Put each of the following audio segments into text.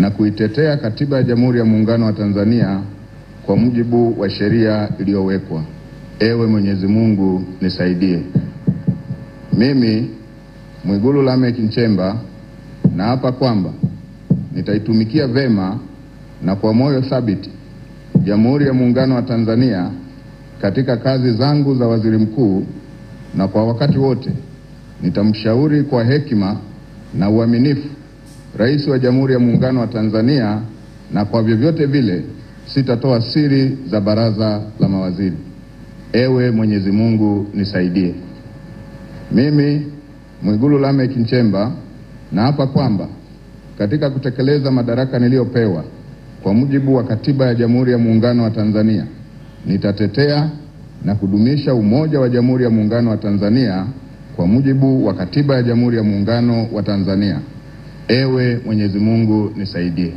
na kuitetea Katiba ya Jamhuri ya Muungano wa Tanzania kwa mujibu wa sheria iliyowekwa. Ewe Mwenyezi Mungu nisaidie. Mimi Mwigulu Lameck Nchemba naapa kwamba nitaitumikia vema na kwa moyo thabiti Jamhuri ya Muungano wa Tanzania katika kazi zangu za waziri mkuu, na kwa wakati wote nitamshauri kwa hekima na uaminifu Rais wa Jamhuri ya Muungano wa Tanzania, na kwa vyovyote vile sitatoa siri za baraza la mawaziri. Ewe Mwenyezi Mungu nisaidie. Mimi Mwigulu Lameck Nchemba naapa kwamba katika kutekeleza madaraka niliyopewa kwa mujibu wa Katiba ya Jamhuri ya Muungano wa Tanzania, nitatetea na kudumisha umoja wa Jamhuri ya Muungano wa Tanzania kwa mujibu wa Katiba ya Jamhuri ya Muungano wa Tanzania. Ewe Mwenyezi Mungu nisaidie.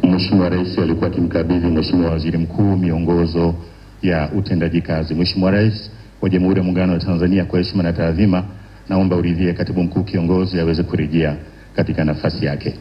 Mheshimiwa Rais alikuwa akimkabidhi Mheshimiwa Waziri Mkuu miongozo ya utendaji kazi. Mheshimiwa Rais wa Jamhuri ya Muungano wa Tanzania, kwa heshima na taadhima, naomba uridhie Katibu Mkuu kiongozi aweze kurejea katika nafasi yake.